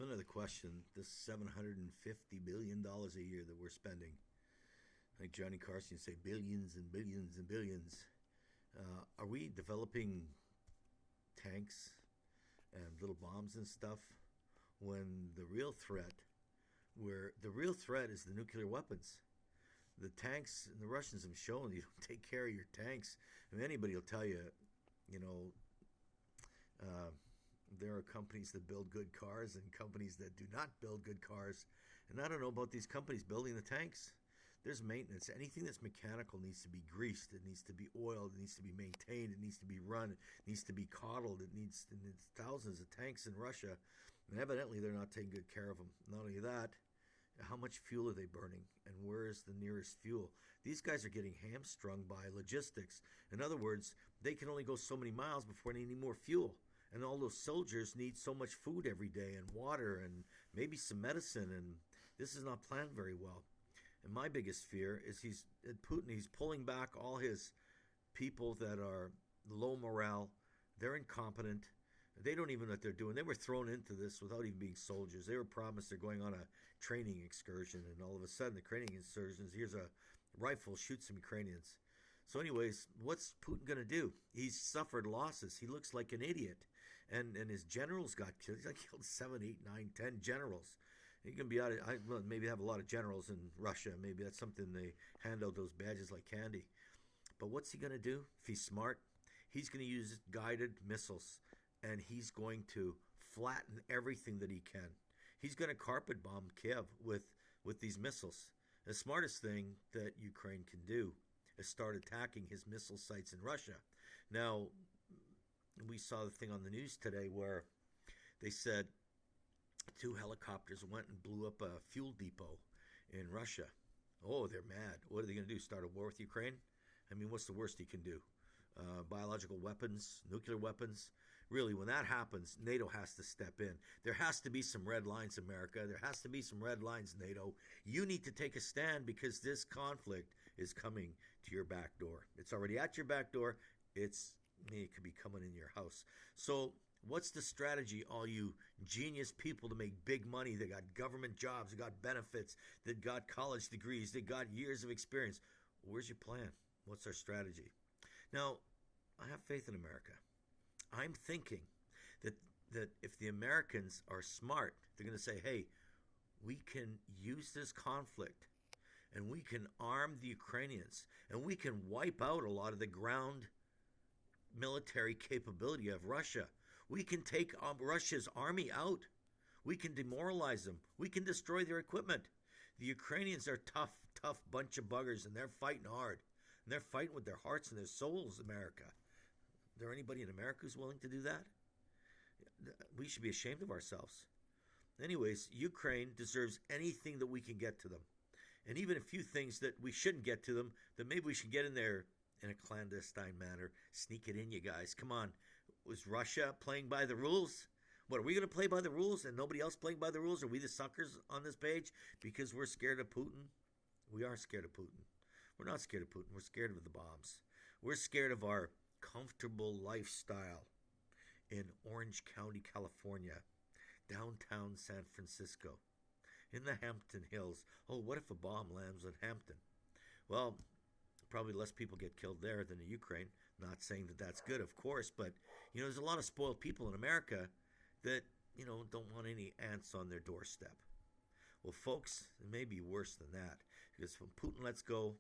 Another question. This $750 billion a year that we're spending. Like Johnny Carson say, billions and billions and billions. Are we developing tanks and little bombs and stuff when the real threat is the nuclear weapons? The tanks and the Russians have shown you don't take care of your tanks. I mean, anybody will tell you, you know, uh, there are companies that build good cars and companies that do not build good cars. And I don't know about these companies building the tanks. There's maintenance. Anything that's mechanical needs to be greased. It needs to be oiled. It needs to be maintained. It needs to be run. It needs to be coddled. It's thousands of tanks in Russia. And evidently they're not taking good care of them. Not only that, how much fuel are they burning? And where is the nearest fuel? These guys are getting hamstrung by logistics. In other words, they can only go so many miles before they need more fuel. And all those soldiers need so much food every day and water and maybe some medicine. And this is not planned very well. And my biggest fear is he's pulling back all his people that are low morale. They're incompetent. They don't even know what they're doing. They were thrown into this without even being soldiers. They were promised they're going on a training excursion, and all of a sudden, the training excursions, here's a rifle, shoot some Ukrainians. So, anyways, what's Putin going to do? He's suffered losses. He looks like an idiot, and his generals got killed. He's like killed 7, 8, 9, 10 generals. He can be out of, well, maybe have a lot of generals in Russia. Maybe that's something they hand out those badges like candy. But what's he going to do? If he's smart, he's going to use guided missiles, and he's going to flatten everything that he can. He's going to carpet bomb Kiev with these missiles. The smartest thing that Ukraine can do is start attacking his missile sites in Russia. Now, we saw the thing on the news today where they said 2 helicopters went and blew up a fuel depot in Russia. Oh, they're mad. What are they going to do? Start a war with Ukraine? I mean, what's the worst he can do? Biological weapons, nuclear weapons. Really, when that happens, NATO has to step in. There has to be some red lines, America. There has to be some red lines, NATO. You need to take a stand because this conflict is coming to your back door. It's already at your back door. It could be coming in your house. So what's the strategy, all you genius people to make big money? They got government jobs, they got benefits, they got college degrees, they got years of experience. Where's your plan? What's our strategy? Now, I have faith in America. I'm thinking that if the Americans are smart, they're going to say, hey, we can use this conflict and we can arm the Ukrainians and we can wipe out a lot of the ground military capability of Russia. We can take Russia's army out. We can demoralize them. We can destroy their equipment. The Ukrainians are tough bunch of buggers, and they're fighting hard. And they're fighting with their hearts and their souls, America. Is there anybody in America who's willing to do that? We should be ashamed of ourselves. Anyways, Ukraine deserves anything that we can get to them. And even a few things that we shouldn't get to them, that maybe we should get in there in a clandestine manner. Sneak it in, you guys. Come on. Was Russia playing by the rules? What, are we going to play by the rules and nobody else playing by the rules? Are we the suckers on this page because we're scared of Putin? We are scared of Putin. We're not scared of Putin. We're scared of the bombs. We're scared of our comfortable lifestyle in Orange County, California, downtown San Francisco, in the Hampton Hills. Oh, what if a bomb lands in Hampton? Well, probably less people get killed there than in Ukraine. Not saying that that's good, of course, but there's a lot of spoiled people in America that don't want any ants on their doorstep. Well, folks, it may be worse than that, because when Putin lets go,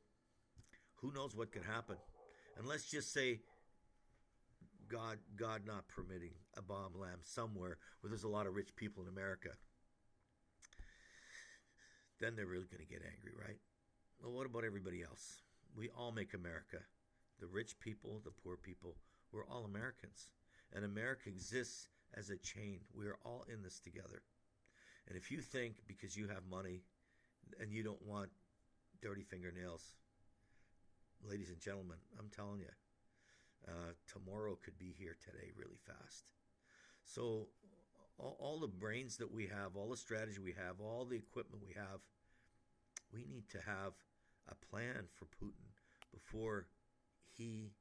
who knows what could happen? And let's just say God not permitting a bomb lands somewhere where there's a lot of rich people in America. Then they're really going to get angry, right? Well, what about everybody else? We all make America. The rich people, the poor people, we're all Americans. And America exists as a chain. We are all in this together. And if you think because you have money and you don't want dirty fingernails, ladies and gentlemen, I'm telling you, tomorrow could be here today really fast. So all the brains that we have, all the strategy we have, all the equipment we have, we need to have a plan for Putin before he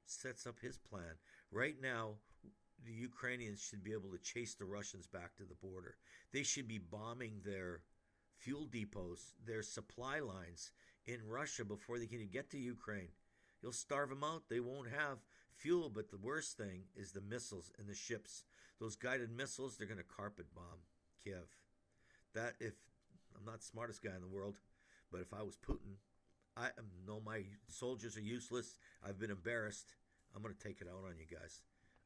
sets up his plan. Right now, the Ukrainians should be able to chase the Russians back to the border. They should be bombing their fuel depots, their supply lines in Russia before they can even get to Ukraine. You'll starve them out. They won't have fuel. But the worst thing is the missiles and the ships. Those guided missiles, they're going to carpet bomb Kiev. That if I'm not the smartest guy in the world, but if I was Putin, I know my soldiers are useless. I've been embarrassed. I'm going to take it out on you guys.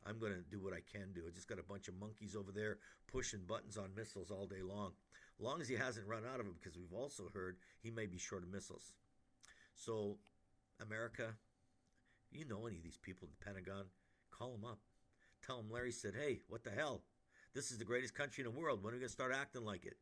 I'm going to do what I can do. I just got a bunch of monkeys over there pushing buttons on missiles all day long. As long as he hasn't run out of them, because we've also heard he may be short of missiles. So, America, you know any of these people at the Pentagon, call them up. Tell them Larry said, hey, what the hell? This is the greatest country in the world. When are we going to start acting like it?